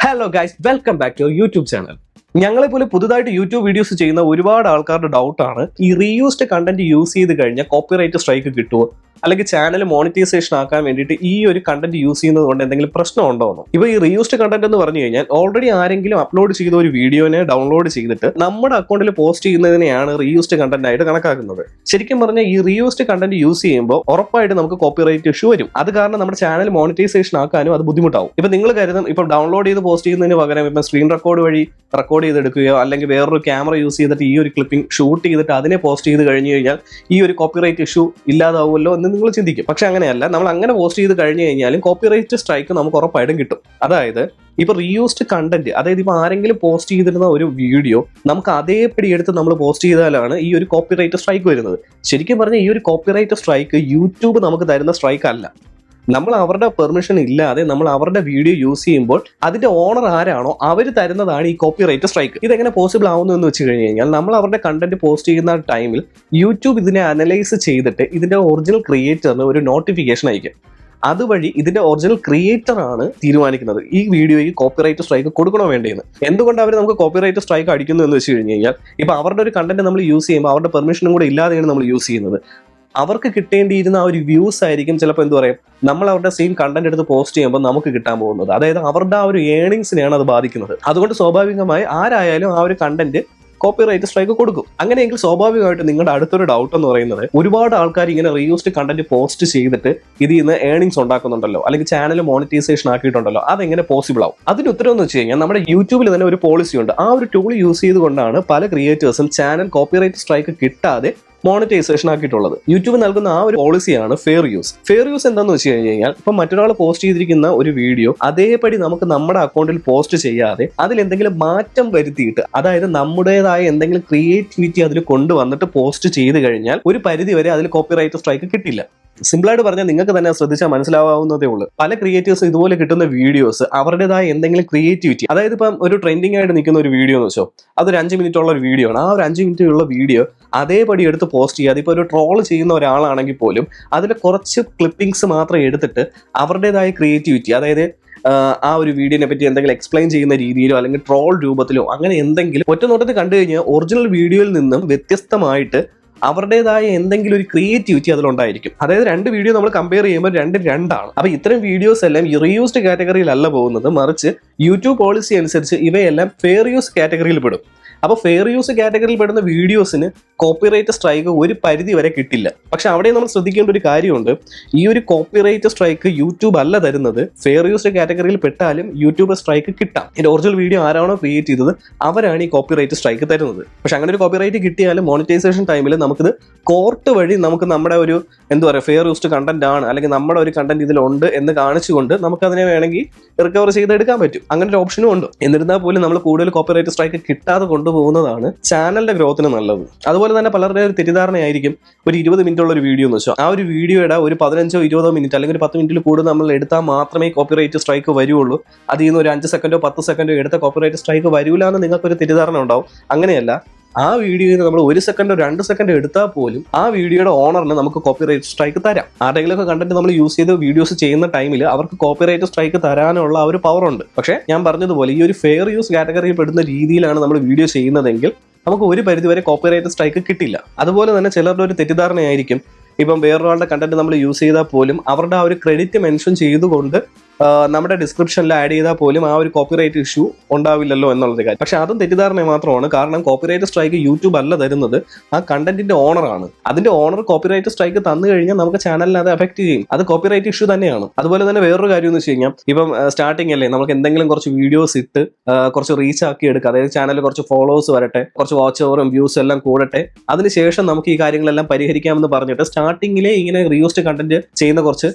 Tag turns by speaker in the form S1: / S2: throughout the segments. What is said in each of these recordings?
S1: Hello guys, welcome back to YouTube channel. ഞങ്ങളെപ്പോലെ പുതുതായിട്ട് YouTube videos ചെയ്യുന്ന ഒരുപാട് ആൾക്കാരുടെ ഡൗട്ടാണ് ഈ റീയൂസ്ഡ് കണ്ടന്റ് യൂസ് ചെയ്ത് കഴിഞ്ഞാൽ കോപ്പിറൈറ്റ് സ്ട്രൈക്ക് കിട്ടുമോ, അല്ലെങ്കിൽ ചാനൽ മോണിറ്റൈസേഷൻ ആക്കാൻ വേണ്ടിയിട്ട് ഈ ഒരു കണ്ടന്റ് യൂസ് ചെയ്യുന്നത് കൊണ്ട് എന്തെങ്കിലും പ്രശ്നം ഉണ്ടോ എന്ന്. ഇപ്പൊ ഈ റീയൂസ്ഡ് കണ്ടന്റ് എന്ന് പറഞ്ഞു കഴിഞ്ഞാൽ ഓൾറെഡി ആരെങ്കിലും അപ്ലോഡ് ചെയ്ത ഒരു വീഡിയോനെ ഡൗൺലോഡ് ചെയ്തിട്ട് നമ്മുടെ അക്കൗണ്ടിൽ പോസ്റ്റ് ചെയ്യുന്നതിനെയാണ് റീയൂസ്ഡ് കണ്ടന്റ് ആയിട്ട് കണക്കാക്കുന്നത്. ശരിക്കും പറഞ്ഞാൽ ഈ റീയൂസ്ഡ് കണ്ടന്റ് യൂസ് ചെയ്യുമ്പോൾ ഉറപ്പായിട്ട് നമുക്ക് കോപ്പിറൈറ്റ് ഇഷ്യൂ വരും. അത് കാരണം നമ്മുടെ ചാനൽ മോണിറ്റൈസേഷൻ ആക്കാനും അത് ബുദ്ധിമുട്ടാവും. ഇപ്പൊ നിങ്ങൾ കരുതും ഇപ്പൊ ഡൗൺലോഡ് ചെയ്ത് പോസ്റ്റ് ചെയ്യുന്നതിന് പകരം ഇപ്പൊ സ്ക്രീൻ റെക്കോർഡ് വഴി റെക്കോർഡ് ചെയ്തെടുക്കുകയോ അല്ലെങ്കിൽ വേറൊരു ക്യാമറ യൂസ് ചെയ്തിട്ട് ഈ ഒരു ക്ലിപ്പിംഗ് ഷൂട്ട് ചെയ്തിട്ട് അതിനെ പോസ്റ്റ് ചെയ്ത് കഴിഞ്ഞു കഴിഞ്ഞാൽ ഈ ഒരു കോപ്പിറൈറ്റ് ഇഷ്യൂ ഇല്ലാതാവുമല്ലോ എന്ന് നിങ്ങൾ ചിന്തിക്കും. പക്ഷെ അങ്ങനെയല്ല, നമ്മൾ അങ്ങനെ പോസ്റ്റ് ചെയ്ത് കഴിഞ്ഞു കഴിഞ്ഞാലും കോപ്പിറൈറ്റ് സ്ട്രൈക്ക് നമുക്ക് ഉറപ്പായിട്ടും കിട്ടും. അതായത് ഇപ്പൊ റീയൂസ്ഡ് കണ്ടന്റ്, അതായത് ഇപ്പൊ ആരെങ്കിലും പോസ്റ്റ് ചെയ്തിരുന്ന ഒരു വീഡിയോ നമുക്ക് അതേപടി എടുത്ത് നമ്മൾ പോസ്റ്റ് ചെയ്താലാണ് ഈ ഒരു കോപ്പിറൈറ്റ് സ്ട്രൈക്ക് വരുന്നത്. ശരിക്കും പറഞ്ഞാൽ ഈ ഒരു കോപ്പിറൈറ്റ് സ്ട്രൈക്ക് യൂട്യൂബ് നമുക്ക് തരുന്ന സ്ട്രൈക്ക് അല്ല. നമ്മൾ അവരുടെ പെർമിഷൻ ഇല്ലാതെ നമ്മൾ അവരുടെ വീഡിയോ യൂസ് ചെയ്യുമ്പോൾ അതിന്റെ ഓണർ ആരാണോ അവർ തരുന്നതാണ് ഈ കോപ്പിറൈറ്റ് സ്ട്രൈക്ക്. ഇതെങ്ങനെ പോസിബിൾ ആവുന്നു എന്ന് വെച്ച് കഴിഞ്ഞ് കഴിഞ്ഞാൽ നമ്മൾ അവരുടെ കണ്ടന്റ് പോസ്റ്റ് ചെയ്യുന്ന ടൈമിൽ യൂട്യൂബ് ഇതിനെ അനലൈസ് ചെയ്തിട്ട് ഇതിന്റെ ഒറിജിനൽ ക്രിയേറ്ററിന് ഒരു നോട്ടിഫിക്കേഷൻ അയക്കും. അതുവഴി ഇതിന്റെ ഒറിജിനൽ ക്രിയേറ്റർ ആണ് തീരുമാനിക്കുന്നത് ഈ വീഡിയോയ്ക്ക് കോപ്പിറൈറ്റ് സ്ട്രൈക്ക് കൊടുക്കണോ വേണ്ടേന്ന്. എന്തുകൊണ്ട് അവർ നമുക്ക് കോപ്പിറൈറ്റ് സ്ട്രൈക്ക് അടിക്കുന്നു എന്ന് വെച്ച് കഴിഞ്ഞ് കഴിഞ്ഞാൽ ഇപ്പൊ അവരുടെ ഒരു കണ്ടന്റ് നമ്മൾ യൂസ് ചെയ്യുമ്പോൾ അവരുടെ പെർമിഷനും കൂടെ ഇല്ലാതെയാണ് നമ്മൾ യൂസ് ചെയ്യുന്നത്. അവർക്ക് കിട്ടേണ്ടിയിരുന്ന ആ ഒരു വ്യൂസ് ആയിരിക്കും ചിലപ്പോൾ എന്ത് പറയും നമ്മൾ അവരുടെ സെയിം കണ്ടന്റ് എടുത്ത് പോസ്റ്റ് ചെയ്യുമ്പോൾ നമുക്ക് കിട്ടാൻ പോകുന്നത്. അതായത് അവരുടെ ആ ഒരു ഏണിങ്സിനെയാണ് അത് ബാധിക്കുന്നത്. അതുകൊണ്ട് സ്വാഭാവികമായി ആരായാലും ആ ഒരു കണ്ടന്റ് കോപ്പിറൈറ്റ് സ്ട്രൈക്ക് കൊടുക്കും. അങ്ങനെയെങ്കിൽ സ്വാഭാവികമായിട്ട് നിങ്ങളുടെ അടുത്തൊരു ഡൗട്ട് എന്ന് പറയുന്നത്, ഒരുപാട് ആൾക്കാർ ഇങ്ങനെ റീയൂസ്ഡ് കണ്ടന്റ് പോസ്റ്റ് ചെയ്തിട്ട് ഇതിൽ നിന്ന് ഏണിങ്സ് ഉണ്ടാക്കുന്നുണ്ടല്ലോ, അല്ലെങ്കിൽ ചാനൽ മോണിറ്റൈസേഷൻ ആക്കിയിട്ടുണ്ടല്ലോ, അതെങ്ങനെ പോസിബിൾ ആവും? അതിന് ഉത്തരം എന്ന് വെച്ച് കഴിഞ്ഞാൽ നമ്മുടെ യൂട്യൂബിൽ തന്നെ ഒരു പോളിസി ഉണ്ട്. ആ ഒരു ടൂൾ യൂസ് ചെയ്തുകൊണ്ടാണ് പല ക്രിയേറ്റേഴ്സും ചാനൽ കോപ്പിറൈറ്റ് സ്ട്രൈക്ക് കിട്ടാതെ മോണിറ്റൈസേഷൻ ആക്കിയിട്ടുള്ളത്. യൂട്യൂബ് നൽകുന്ന ആ ഒരു പോളിസിയാണ് ഫെയർ യൂസ്. ഫെയർ യൂസ് എന്താണെന്ന് വെച്ച് കഴിഞ്ഞാൽ ഇപ്പൊ മറ്റൊരാൾ പോസ്റ്റ് ചെയ്തിരിക്കുന്ന ഒരു വീഡിയോ അതേപടി നമുക്ക് നമ്മുടെ അക്കൗണ്ടിൽ പോസ്റ്റ് ചെയ്യാതെ അതിൽ എന്തെങ്കിലും മാറ്റം വരുത്തിയിട്ട്, അതായത് നമ്മുടേതായ എന്തെങ്കിലും ക്രിയേറ്റിവിറ്റി അതിൽ കൊണ്ടുവന്നിട്ട് പോസ്റ്റ് ചെയ്ത് കഴിഞ്ഞാൽ ഒരു പരിധി വരെ അതിൽ കോപ്പിറൈറ്റ് സ്ട്രൈക്ക് കിട്ടില്ല. സിമ്പിളായിട്ട് പറഞ്ഞാൽ നിങ്ങൾക്ക് തന്നെ ശ്രദ്ധിച്ചാൽ മനസ്സിലാവുന്നതേ ഉള്ളൂ. പല ക്രിയേറ്റേഴ്സ് ഇതുപോലെ കിട്ടുന്ന വീഡിയോസ് അവരുടേതായ എന്തെങ്കിലും ക്രിയേറ്റിവിറ്റി, അതായത് ഇപ്പം ഒരു ട്രെൻഡിങ് ആയിട്ട് നിൽക്കുന്ന ഒരു വീഡിയോ എന്ന് വെച്ചോ, അതൊരു 5 മിനിറ്റ് ഉള്ള ഒരു വീഡിയോ ആണ്. ആ ഒരു 5 മിനിറ്റ് ഉള്ള വീഡിയോ അതേപടി എടുത്ത് പോസ്റ്റ് ചെയ്യുക. അതിപ്പോൾ ഒരു ട്രോൾ ചെയ്യുന്ന ഒരാളാണെങ്കിൽ പോലും അതിൽ കുറച്ച് ക്ലിപ്പിംഗ്സ് മാത്രം എടുത്തിട്ട് അവരുടേതായ ക്രിയേറ്റിവിറ്റി, അതായത് ആ ഒരു വീഡിയോനെ പറ്റി എന്തെങ്കിലും എക്സ്പ്ലെയിൻ ചെയ്യുന്ന രീതിയിലോ അല്ലെങ്കിൽ ട്രോൾ രൂപത്തിലോ അങ്ങനെ എന്തെങ്കിലും ഒറ്റ നോട്ടത്തിൽ കണ്ടു കഴിഞ്ഞാൽ ഒറിജിനൽ വീഡിയോയിൽ നിന്നും വ്യത്യസ്തമായിട്ട് അവരുടേതായ എന്തെങ്കിലും ഒരു ക്രിയേറ്റിവിറ്റി അതിലുണ്ടായിരിക്കും. അതായത് രണ്ട് വീഡിയോ നമ്മൾ കമ്പയർ ചെയ്യുമ്പോൾ രണ്ടാണ്. അപ്പൊ ഇത്തരം വീഡിയോസ് എല്ലാം ഈ റീയൂസ്ഡ് കാറ്റഗറിയിലല്ല പോകുന്നത്, മറിച്ച് യൂട്യൂബ് പോളിസി അനുസരിച്ച് ഇവയെല്ലാം ഫെയർ യൂസ് കാറ്റഗറിയിൽ പെടും. അപ്പോൾ ഫെയർ യൂസ് കാറ്റഗറിയിൽ പെടുന്ന വീഡിയോസിന് കോപ്പിറൈറ്റ് സ്ട്രൈക്ക് ഒരു പരിധി വരെ കിട്ടില്ല. പക്ഷെ അവിടെ നമ്മൾ ശ്രദ്ധിക്കേണ്ട ഒരു കാര്യമുണ്ട്, ഈ ഒരു കോപ്പിറൈറ്റ് സ്ട്രൈക്ക് യൂട്യൂബ് അല്ല തരുന്നത്. ഫെയർ യൂസ് കാറ്റഗറിയിൽ പെട്ടാലും യൂട്യൂബ് സ്ട്രൈക്ക് കിട്ടാം. ഇതിന്റെ ഒറിജിനൽ വീഡിയോ ആരാണോ ക്രിയേറ്റ് ചെയ്തത് അവരാണ് ഈ കോപ്പിറൈറ്റ് സ്ട്രൈക്ക് തരുന്നത്. പക്ഷെ അങ്ങനെ ഒരു കോപ്പിറൈറ്റ് കിട്ടിയാലും മോണിറ്റൈസേഷൻ ടൈമിൽ നമുക്കിത് കോർട്ട് വഴി നമുക്ക് നമ്മുടെ ഒരു ഫെയർ യൂസ്ഡ് കണ്ടന്റ് ആണ്, അല്ലെങ്കിൽ നമ്മുടെ ഒരു കണ്ടന്റ് ഇതിലുണ്ട് എന്ന് കാണിച്ചുകൊണ്ട് നമുക്കതിനെ വേണമെങ്കിൽ റിക്കവർ ചെയ്തെടുക്കാൻ പറ്റും. അങ്ങനെ ഒരു ഓപ്ഷനും ഉണ്ട്. എന്നിരുന്നാൽ പോലും നമ്മൾ കൂടുതൽ കോപ്പിറൈറ്റ് സ്ട്രൈക്ക് കിട്ടാതെ കൊണ്ടുപോകുന്നതാണ് ചാനലിന്റെ ഗ്രോത്തിന് നല്ലത്. അതുപോലെ തന്നെ പലരുടെ ഒരു തെറ്റിദ്ധാരണയായിരിക്കും, ഒരു 20 മിനിറ്റ് ഉള്ള ഒരു വീഡിയോ എന്ന് വെച്ചാൽ ആ ഒരു വീഡിയോയുടെ ഒരു 15-20 മിനിറ്റ് അല്ലെങ്കിൽ ഒരു 10 മിനിറ്റിൽ കൂടുതൽ നമ്മൾ എടുത്താൽ മാത്രമേ കോപ്പിറൈറ്റ് സ്ട്രൈക്ക് വരുള്ളൂ. അതിൽ നിന്ന് ഒരു 5 സെക്കൻഡോ 10 സെക്കൻഡോ എടുത്ത കോപ്പിറൈറ്റ് സ്ട്രൈക്ക് വരില്ല എന്ന് നിങ്ങൾക്കൊരു തെറ്റിദ്ധാരണ ഉണ്ടാവും. അങ്ങനെയല്ല, ആ വീഡിയോയിൽ നമ്മൾ 1 സെക്കൻഡോ 2 സെക്കൻഡോ എടുത്താൽ പോലും ആ വീഡിയോയുടെ ഓണറിന് നമുക്ക് കോപ്പിറൈറ്റ് സ്ട്രൈക്ക് തരാം. ആരുടെയെങ്കിലുമൊക്കെ കണ്ടന്റ് നമ്മൾ യൂസ് ചെയ്ത് വീഡിയോസ് ചെയ്യുന്ന ടൈമിൽ അവർക്ക് കോപ്പിറൈറ്റ് സ്ട്രൈക്ക് തരാനുള്ള ആ ഒരു പവർ ഉണ്ട്. പക്ഷേ ഞാൻ പറഞ്ഞതുപോലെ ഈ ഒരു ഫെയർ യൂസ് കാറ്റഗറിയിൽ പെടുന്ന രീതിയിലാണ് നമ്മൾ വീഡിയോ ചെയ്യുന്നതെങ്കിൽ നമുക്ക് ഒരു പരിധിവരെ കോപ്പിറൈറ്റ് സ്ട്രൈക്ക് കിട്ടില്ല. അതുപോലെ തന്നെ ചിലരുടെ ഒരു തെറ്റിദ്ധാരണയായിരിക്കും, ഇപ്പം വേറൊരാളുടെ കണ്ടന്റ് നമ്മൾ യൂസ് ചെയ്താൽ പോലും അവരുടെ ആ ഒരു ക്രെഡിറ്റ് മെൻഷൻ ചെയ്തുകൊണ്ട് നമ്മുടെ ഡിസ്ക്രിപ്ഷനിൽ ആഡ് ചെയ്താൽ പോലും ആ ഒരു കോപ്പിറൈറ്റ് ഇഷ്യൂ ഉണ്ടാവില്ലല്ലോ എന്നുള്ളൊരു കാര്യം. പക്ഷെ അതും തെറ്റിദ്ധാരണ മാത്രമാണ്. കാരണം കോപ്പിറൈറ്റ് സ്ട്രൈക്ക് യൂട്യൂബ് അല്ല തരുന്നത്, ആ കണ്ടന്റിന്റെ ഓണറാണ്. അതിന്റെ ഓണർ കോപ്പിറൈറ്റ് സ്ട്രൈക്ക് തന്നു കഴിഞ്ഞാൽ നമുക്ക് ചാനലിനെ അത് എഫക്ട് ചെയ്യും. അത് കോപ്പിറൈറ്റ് ഇഷ്യൂ തന്നെയാണ്. അതുപോലെ തന്നെ വേറൊരു കാര്യം എന്ന് വെച്ച് കഴിഞ്ഞാൽ, ഇപ്പം സ്റ്റാർട്ടിംഗ് അല്ലേ, നമുക്ക് എന്തെങ്കിലും കുറച്ച് വീഡിയോസ് ഇട്ട് കുറച്ച് റീച്ച് ആക്കി എടുക്കുക, അതായത് ചാനലിൽ കുറച്ച് ഫോളോവേഴ്സ് വരട്ടെ, കുറച്ച് വാച്ച് ഓവറും വ്യൂസും എല്ലാം കൂടട്ടെ, അതിനുശേഷം നമുക്ക് ഈ കാര്യങ്ങളെല്ലാം പരിഹരിക്കാമെന്ന് പറഞ്ഞിട്ട് സ്റ്റാർട്ടിങ്ങിലെ ഇങ്ങനെ റീയൂസ്ഡ് കണ്ടന്റ് ചെയ്യുന്ന കുറച്ച്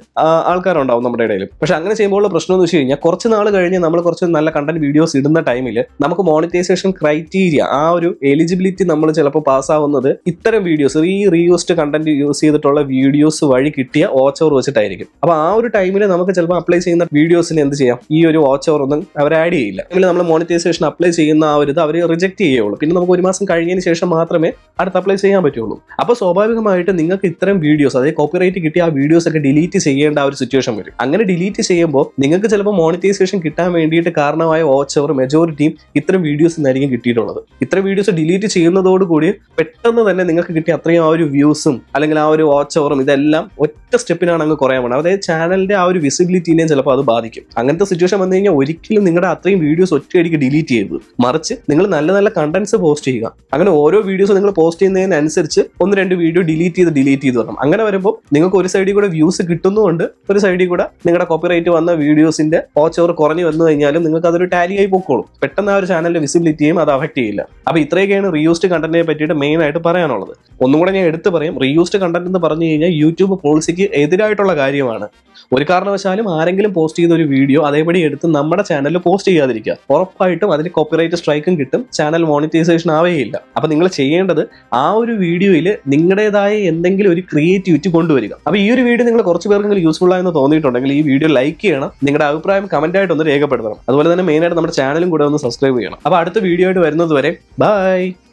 S1: ആൾക്കാരുണ്ടാവും നമ്മുടെ ഇടയിൽ. പക്ഷെ അങ്ങനെ ചെയ്യുമ്പോൾ പ്രശ്നം എന്ന് വെച്ച് കഴിഞ്ഞാൽ കുറച്ച് നാൾ കഴിഞ്ഞ് നമ്മൾ കുറച്ച് നല്ല കണ്ടന്റ് വീഡിയോസ് ഇടുന്ന ടൈമിൽ നമുക്ക് മോണിറ്റൈസേഷൻ ക്രൈറ്റീരിയ, ആ ഒരു എലിജിബിലിറ്റി നമ്മൾ ചിലപ്പോൾ പാസ്സാവുന്നത് ഇത്തരം വീഡിയോസ്, ഈ റീയൂസ്ഡ് കണ്ടന്റ് യൂസ് ചെയ്തിട്ടുള്ള വീഡിയോസ് വഴി കിട്ടിയ വാച്ച് ഓവർ വെച്ചിട്ടായിരിക്കും. അപ്പൊ ആ ഒരു ടൈമിൽ നമുക്ക് ചിലപ്പോൾ അപ്ലൈ ചെയ്യുന്ന വീഡിയോസിന് എന്ത് ചെയ്യാം, ഈ ഒരു വാച്ച് ഓവർ ഒന്നും അവർ ആഡ് ചെയ്യില്ല. അല്ലെങ്കിൽ നമ്മൾ മോണിറ്റൈസേഷൻ അപ്ലൈ ചെയ്യുന്ന ആ ഒരു ഇത് അവർ റിജക്ട് ചെയ്യുള്ളൂ. പിന്നെ നമുക്ക് 1 മാസം കഴിഞ്ഞതിന് ശേഷം മാത്രമേ അടുത്ത് അപ്ലൈ ചെയ്യാൻ പറ്റുള്ളൂ. അപ്പോൾ സ്വാഭാവികമായിട്ട് നിങ്ങൾക്ക് ഇത്തരം വീഡിയോസ്, അതായത് കോപ്പിറൈറ്റ് കിട്ടിയ ആ വീഡിയോസ് ഒക്കെ ഡിലീറ്റ് ചെയ്യേണ്ട ആ ഒരു സിറ്റുവേഷൻ വരും. അങ്ങനെ ഡിലീറ്റ് ചെയ്യുമ്പോൾ ചെയ്യുമ്പോൾ നിങ്ങൾക്ക് ചിലപ്പോൾ മോണിറ്റൈസേഷൻ കിട്ടാൻ വേണ്ടിയിട്ട് കാരണമായ വാച്ച് അവർ മെജോറിറ്റിയും ഇത്തരം വീഡിയോസ് നിന്നായിരിക്കും കിട്ടിയിട്ടുള്ളത്. ഇത്തരം വീഡിയോസ് ഡിലീറ്റ് ചെയ്യുന്നതോടുകൂടി പെട്ടെന്ന് തന്നെ നിങ്ങൾക്ക് കിട്ടിയ അത്രയും ആ ഒരു വ്യൂസും അല്ലെങ്കിൽ ആ ഒരു വാച്ച് അവറും ഇതെല്ലാം ഒറ്റ സ്റ്റെപ്പിനാണ് അങ്ങ് കുറയാൻ പോകുന്നത്. അതായത് ചാനലിന്റെ ആ ഒരു വിസിബിലിറ്റിനെയും ചിലപ്പോൾ അത് ബാധിക്കും. അങ്ങനത്തെ സിറ്റുവേഷൻ വന്നു കഴിഞ്ഞാൽ ഒരിക്കലും നിങ്ങളുടെ അത്രയും വീഡിയോസ് ഒറ്റയടിക്ക് ഡിലീറ്റ് ചെയ്യരുത്. മറിച്ച് നിങ്ങൾ നല്ല നല്ല കണ്ടന്റ്സ് പോസ്റ്റ് ചെയ്യുക. അങ്ങനെ ഓരോ വീഡിയോസ് നിങ്ങൾ പോസ്റ്റ് ചെയ്യുന്നതിനനുസരിച്ച് 1-2 വീഡിയോ ഡിലീറ്റ് ചെയ്ത് വരണം. അങ്ങനെ വരുമ്പോൾ നിങ്ങൾക്ക് ഒരു സൈഡിൽ കൂടെ വ്യൂസ് കിട്ടുന്നുണ്ട്, ഒരു സൈഡിൽ കൂടെ നിങ്ങളുടെ കോപ്പിറൈറ്റ് വന്ന വീഡിയോസിന്റെ വാച്ച് അവർ കുറഞ്ഞു വന്നു കഴിഞ്ഞാലും നിങ്ങൾക്ക് അതൊരു ടാലി ആയി പൊക്കോളും. പെട്ടെന്ന് ആ ഒരു ചാനലിന്റെ വിസിബിലിറ്റിയും അത് അഫക്ട് ചെയ്യില്ല. അപ്പൊ ഇത്രയൊക്കെയാണ് റീയൂസ്ഡ് കണ്ടന്റിനെ പറ്റിയിട്ട് മെയിൻ ആയിട്ട് പറയാനുള്ളത്. ഒന്നും കൂടെ ഞാൻ എടുത്തു പറയും, റീയൂസ്ഡ് കണ്ടന്റ് എന്ന് പറഞ്ഞു കഴിഞ്ഞാൽ യൂട്യൂബ് പോളിസിക്ക് എതിരായിട്ടുള്ള കാര്യമാണ്. ഒരു കാരണവശാലും ആരെങ്കിലും പോസ്റ്റ് ചെയ്ത ഒരു വീഡിയോ അതേപടി എടുത്ത് നമ്മുടെ ചാനലിൽ പോസ്റ്റ് ചെയ്യാതിരിക്കുക. ഉറപ്പായിട്ടും അതിന് കോപ്പിറൈറ്റ് സ്ട്രൈക്കും കിട്ടും, ചാനൽ മോണിറ്റൈസേഷൻ ആവുകയില്ല. അപ്പൊ നിങ്ങൾ ചെയ്യേണ്ടത് ആ ഒരു വീഡിയോയിൽ നിങ്ങളുടേതായ എന്തെങ്കിലും ഒരു ക്രിയേറ്റിവിറ്റി കൊണ്ടുവരിക. അപ്പൊ ഈ ഒരു വീഡിയോ നിങ്ങൾ കുറച്ച് പേർക്കെങ്കിലും യൂസ്ഫുൾ ആയെന്ന് തോന്നിയിട്ടുണ്ടെങ്കിൽ ഈ വീഡിയോ ലൈക്ക് ചെയ്യണം, നിങ്ങളുടെ അഭിപ്രായം കമന്റ് ആയിട്ട് ഒന്ന് രേഖപ്പെടുത്തണം. അതുപോലെ തന്നെ മെയിൻ ആയിട്ട് നമ്മുടെ ചാനലും കൂടെ ഒന്ന് സബ്സ്ക്രൈബ് ചെയ്യണം. അപ്പൊ അടുത്ത വീഡിയോ ആയിട്ട് വരുന്നത് വരെ ബൈ.